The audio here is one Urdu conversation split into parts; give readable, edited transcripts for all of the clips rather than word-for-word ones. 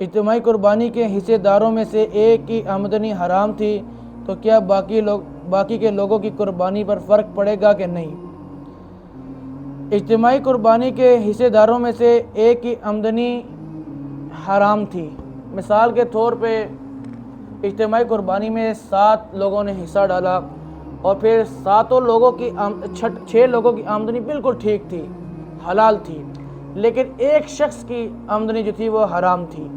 اجتماعی قربانی کے حصے داروں میں سے ایک کی آمدنی حرام تھی تو کیا باقی کے لوگوں کی قربانی پر فرق پڑے گا کہ نہیں؟ اجتماعی قربانی کے حصے داروں میں سے ایک کی آمدنی حرام تھی، مثال کے طور پہ اجتماعی قربانی میں 7 لوگوں نے حصہ ڈالا اور پھر 7 لوگوں کی 6 لوگوں کی آمدنی بالکل ٹھیک تھی، حلال تھی، لیکن ایک شخص کی آمدنی جو تھی وہ حرام تھی،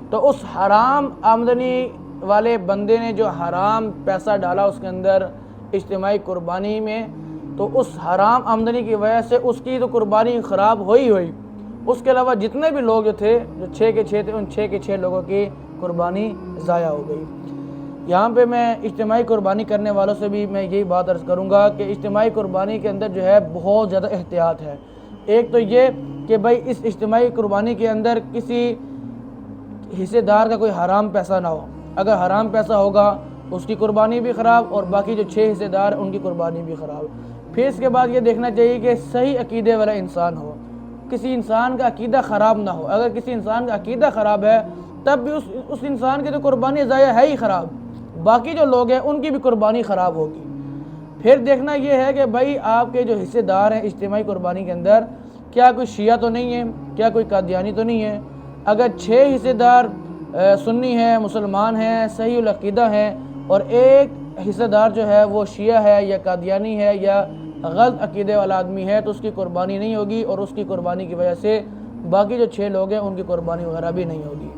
تو اس حرام آمدنی والے بندے نے جو حرام پیسہ ڈالا اس کے اندر اجتماعی قربانی میں، تو اس حرام آمدنی کی وجہ سے اس کی تو قربانی خراب ہوئی اس کے علاوہ جتنے بھی لوگ جو تھے، جو 6 کے 6 تھے، ان 6 کے 6 لوگوں کی قربانی ضائع ہو گئی۔ یہاں پہ میں اجتماعی قربانی کرنے والوں سے بھی میں یہی بات عرض کروں گا کہ اجتماعی قربانی کے اندر جو ہے بہت زیادہ احتیاط ہے۔ ایک تو یہ کہ بھائی اس اجتماعی قربانی کے اندر کسی حصے دار کا کوئی حرام پیسہ نہ ہو، اگر حرام پیسہ ہوگا اس کی قربانی بھی خراب اور باقی جو 6 حصے دار ان کی قربانی بھی خراب۔ پھر اس کے بعد یہ دیکھنا چاہیے کہ صحیح عقیدے والا انسان ہو، کسی انسان کا عقیدہ خراب نہ ہو۔ اگر کسی انسان کا عقیدہ خراب ہے تب بھی اس انسان کی تو قربانی ضائع ہے ہی خراب، باقی جو لوگ ہیں ان کی بھی قربانی خراب ہوگی۔ پھر دیکھنا یہ ہے کہ بھائی آپ کے جو حصے دار ہیں اجتماعی قربانی کے اندر، کیا کوئی شیعہ تو نہیں ہے، کیا کوئی قادیانی تو نہیں ہے۔ اگر 6 حصے دار سنی ہیں، مسلمان ہیں، صحیح العقیدہ ہیں، اور ایک حصہ دار جو ہے وہ شیعہ ہے یا قادیانی ہے یا غلط عقیدے والا آدمی ہے، تو اس کی قربانی نہیں ہوگی، اور اس کی قربانی کی وجہ سے باقی جو 6 لوگ ہیں ان کی قربانی وغیرہ بھی نہیں ہوگی۔